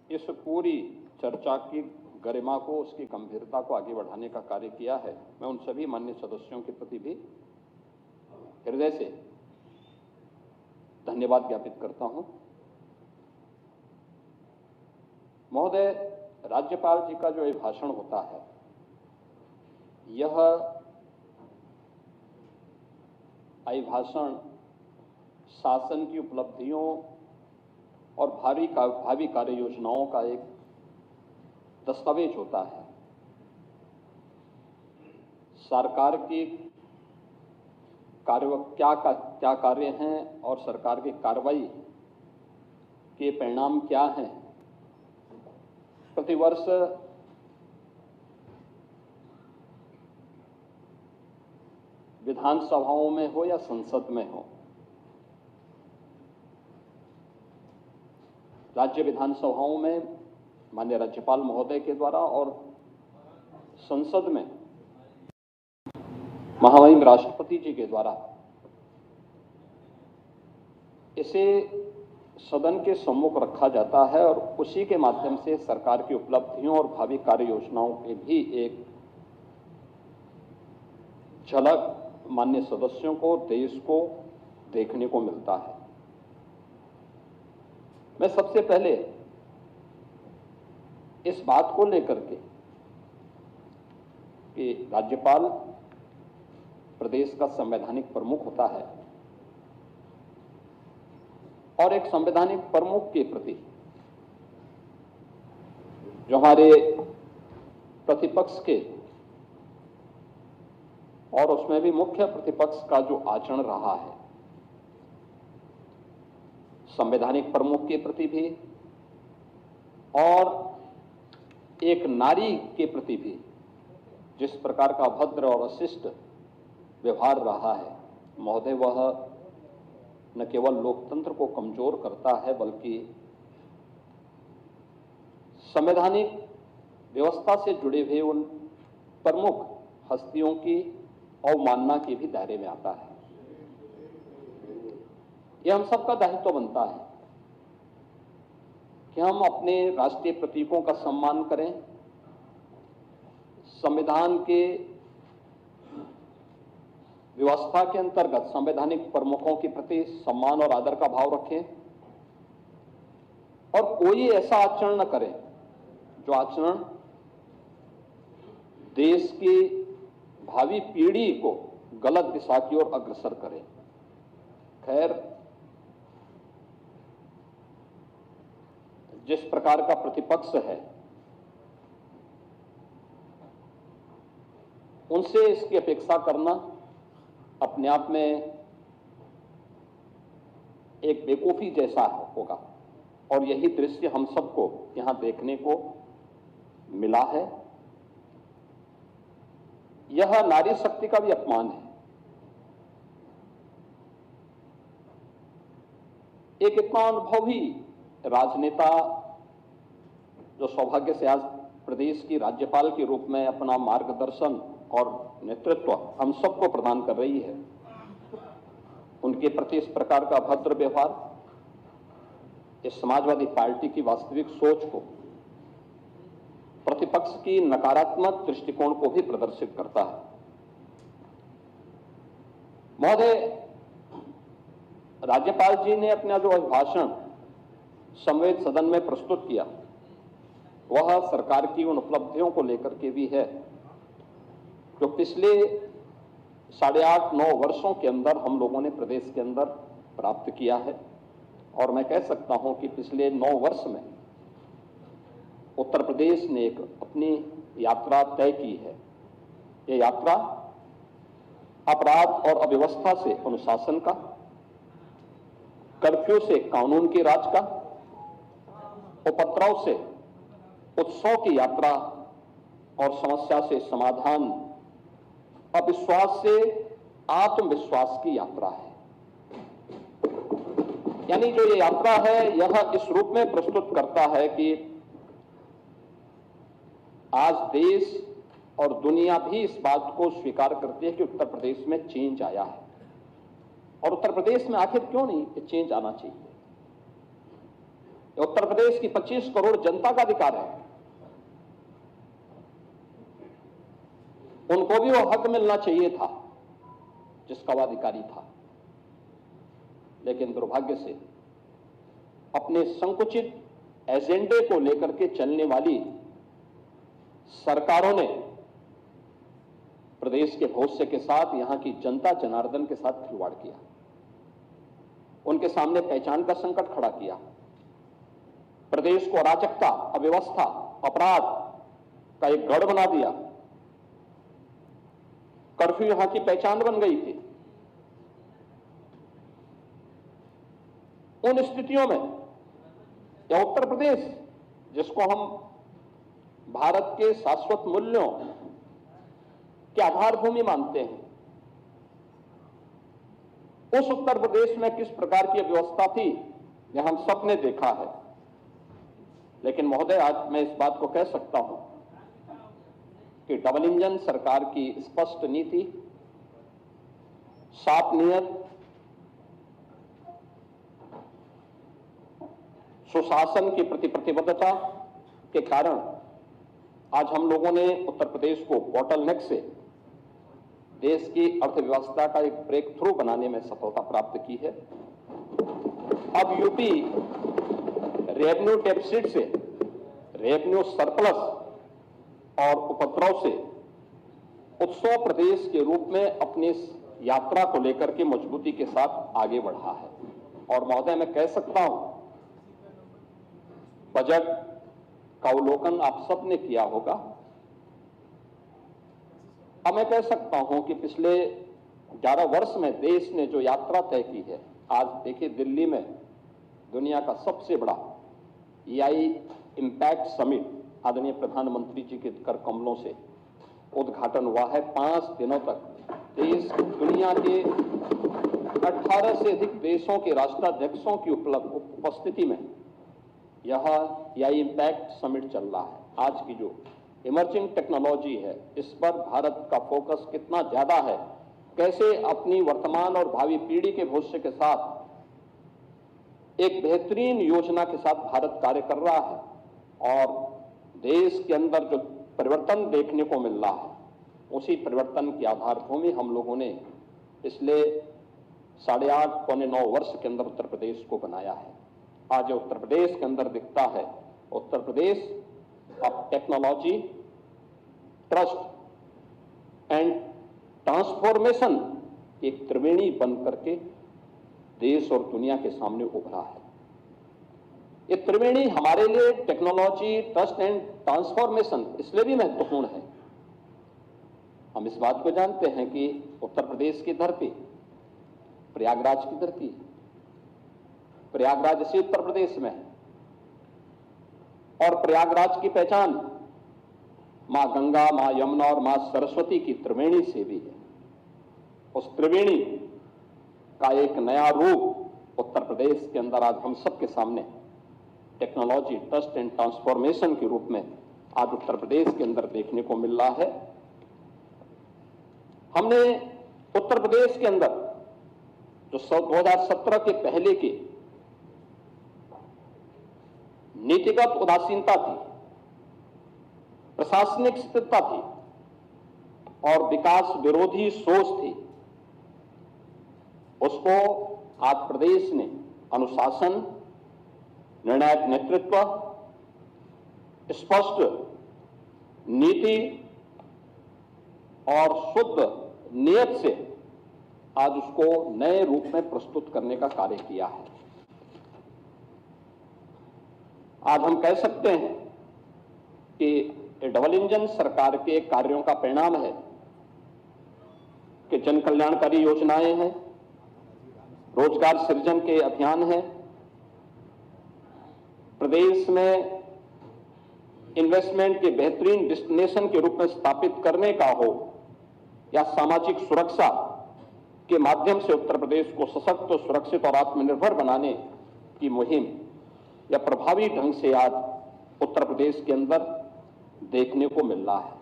इस पूरी चर्चा की गरिमा को, उसकी गंभीरता को आगे बढ़ाने का कार्य किया है। मैं उन सभी माननीय सदस्यों के प्रति भी हृदय से धन्यवाद ज्ञापित करता हूं। महोदय, राज्यपाल जी का जो ये भाषण होता है, यह अभिभाषण शासन की उपलब्धियों और भावी कार्य योजनाओं का एक दस्तावेज होता है। सरकार की क्या कार्य हैं और सरकार की कार्रवाई के परिणाम क्या हैं, प्रतिवर्ष विधानसभाओं में हो या संसद में हो, राज्य विधानसभाओं में माननीय राज्यपाल महोदय के द्वारा और संसद में महामहिम राष्ट्रपति जी के द्वारा इसे सदन के सम्मुख रखा जाता है और उसी के माध्यम से सरकार की उपलब्धियों और भावी कार्य योजनाओं के भी एक झलक माननीय सदस्यों को, देश को देखने को मिलता है। मैं सबसे पहले इस बात को लेकर के कि राज्यपाल प्रदेश का संवैधानिक प्रमुख होता है और एक संवैधानिक प्रमुख के प्रति जो हमारे प्रतिपक्ष के और उसमें भी मुख्य प्रतिपक्ष का जो आचरण रहा है, संवैधानिक प्रमुख के प्रति भी और एक नारी के प्रति भी जिस प्रकार का अभद्र और अशिष्ट व्यवहार रहा है, महोदय, वह न केवल लोकतंत्र को कमजोर करता है बल्कि संवैधानिक व्यवस्था से जुड़े हुए उन प्रमुख हस्तियों की अवमानना के भी दायरे में आता है। यह हम सबका दायित्व बनता है कि हम अपने राष्ट्रीय प्रतीकों का सम्मान करें, संविधान के व्यवस्था के अंतर्गत संवैधानिक प्रमुखों के प्रति सम्मान और आदर का भाव रखें और कोई ऐसा आचरण न करें जो आचरण देश की भावी पीढ़ी को गलत दिशा की ओर अग्रसर करे। खैर, जिस प्रकार का प्रतिपक्ष है, उनसे इसकी अपेक्षा करना अपने आप में एक बेवकूफी जैसा होगा और यही दृश्य हम सबको यहां देखने को मिला है। यह नारी शक्ति का भी अपमान है। एक इतना अनुभवी राजनेता जो सौभाग्य से आज प्रदेश की राज्यपाल के रूप में अपना मार्गदर्शन और नेतृत्व हम सबको प्रदान कर रही है, उनके प्रति इस प्रकार का अभद्र व्यवहार इस समाजवादी पार्टी की वास्तविक सोच को, प्रतिपक्ष की नकारात्मक दृष्टिकोण को भी प्रदर्शित करता है। महोदय, राज्यपाल जी ने अपना जो अभिभाषण संवेद सदन में प्रस्तुत किया, वह सरकार की उन उपलब्धियों को लेकर के भी है जो पिछले 8.5-9 वर्षों के अंदर हम लोगों ने प्रदेश के अंदर प्राप्त किया है। और मैं कह सकता हूं कि पिछले 9 वर्ष में उत्तर प्रदेश ने एक अपनी यात्रा तय की है। ये यात्रा अपराध और अव्यवस्था से अनुशासन का, कर्फ्यू से कानून के राज का, उपद्रव से उत्सव की यात्रा और समस्या से समाधान, अविश्वास से आत्मविश्वास की यात्रा है। यानी जो ये यात्रा है, यह इस रूप में प्रस्तुत करता है कि आज देश और दुनिया भी इस बात को स्वीकार करती है कि उत्तर प्रदेश में चेंज आया है। और उत्तर प्रदेश में आखिर क्यों नहीं ये चेंज आना चाहिए? ये उत्तर प्रदेश की 25 करोड़ जनता का अधिकार है। उनको भी वो हक मिलना चाहिए था जिसका वो अधिकारी था, लेकिन दुर्भाग्य से अपने संकुचित एजेंडे को लेकर के चलने वाली सरकारों ने प्रदेश के भविष्य के साथ, यहां की जनता जनार्दन के साथ खिलवाड़ किया, उनके सामने पहचान का संकट खड़ा किया, प्रदेश को अराजकता, अव्यवस्था, अपराध का एक गढ़ बना दिया। कर्फ्यू यहां की पहचान बन गई थी। उन स्थितियों में यह उत्तर प्रदेश, जिसको हम भारत के शाश्वत मूल्यों की आधारभूमि मानते हैं, उस उत्तर प्रदेश में किस प्रकार की व्यवस्था थी यह हम सबने देखा है। लेकिन महोदय, आज मैं इस बात को कह सकता हूं कि डबल इंजन सरकार की स्पष्ट नीति, साफ नीयत, सुशासन की प्रति प्रतिबद्धता के कारण आज हम लोगों ने उत्तर प्रदेश को बॉटलनेक से देश की अर्थव्यवस्था का एक ब्रेक थ्रू बनाने में सफलता प्राप्त की है। अब यूपी रेवेन्यू डेफिसिट से रेवेन्यू सरप्लस और उपद्रव से उत्सव प्रदेश के रूप में अपनी यात्रा को लेकर के मजबूती के साथ आगे बढ़ा है। और महोदय, मैं कह सकता हूं, बजट का अवलोकन आप सबने किया होगा। अब मैं कह सकता हूं कि पिछले 11 वर्ष में देश ने जो यात्रा तय की है, आज देखिए दिल्ली में दुनिया का सबसे बड़ा EI इम्पैक्ट समिट आदरणीय प्रधानमंत्री जी के कर कमलों से उद्घाटन हुआ है। 5 दिनों तक देश दुनिया के 18 से अधिक देशों के राष्ट्राध्यक्षों की उपस्थिति में यह EI इम्पैक्ट समिट चल रहा है। आज की जो इमर्जिंग टेक्नोलॉजी है, इस पर भारत का फोकस कितना ज्यादा है, कैसे अपनी वर्तमान और भावी पीढ़ी के भविष्य के साथ एक बेहतरीन योजना के साथ भारत कार्य कर रहा है, और देश के अंदर जो परिवर्तन देखने को मिल रहा है, उसी परिवर्तन की आधारभूमि हम लोगों ने पिछले 8.5 पौने 9 वर्ष के अंदर उत्तर प्रदेश को बनाया है। आज उत्तर प्रदेश के अंदर दिखता है, उत्तर प्रदेश अब टेक्नोलॉजी, ट्रस्ट एंड ट्रांसफॉर्मेशन एक त्रिवेणी बन करके देश और दुनिया के सामने उभरा है। ये त्रिवेणी हमारे लिए टेक्नोलॉजी, ट्रस्ट एंड ट्रांसफॉर्मेशन इसलिए भी महत्वपूर्ण है। हम इस बात को जानते हैं कि उत्तर प्रदेश की धरती प्रयागराज की धरती है, प्रयागराज इसी उत्तर प्रदेश में है, और प्रयागराज की पहचान मां गंगा, मां यमुना और मां सरस्वती की त्रिवेणी से भी है। उस त्रिवेणी का एक नया रूप उत्तर प्रदेश के अंदर आज हम सबके सामने टेक्नोलॉजी, ट्रस्ट एंड ट्रांसफॉर्मेशन के रूप में आज उत्तर प्रदेश के अंदर देखने को मिल रहा है। हमने उत्तर प्रदेश के अंदर जो 2017 के पहले की नीतिगत उदासीनता थी, प्रशासनिक स्थिरता थी और विकास विरोधी सोच थी, उसको आज प्रदेश ने अनुशासन, निर्णायक नेतृत्व, स्पष्ट नीति और शुद्ध नियत से आज उसको नए रूप में प्रस्तुत करने का कार्य किया है। आज हम कह सकते हैं कि डबल इंजन सरकार के कार्यों का परिणाम है कि जन कल्याणकारी योजनाएं हैं, रोजगार सृजन के अभियान हैं, प्रदेश में इन्वेस्टमेंट के बेहतरीन डेस्टिनेशन के रूप में स्थापित करने का हो, या सामाजिक सुरक्षा के माध्यम से उत्तर प्रदेश को सशक्त, सुरक्षित और आत्मनिर्भर बनाने की मुहिम या प्रभावी ढंग से आज उत्तर प्रदेश के अंदर देखने को मिल रहा है।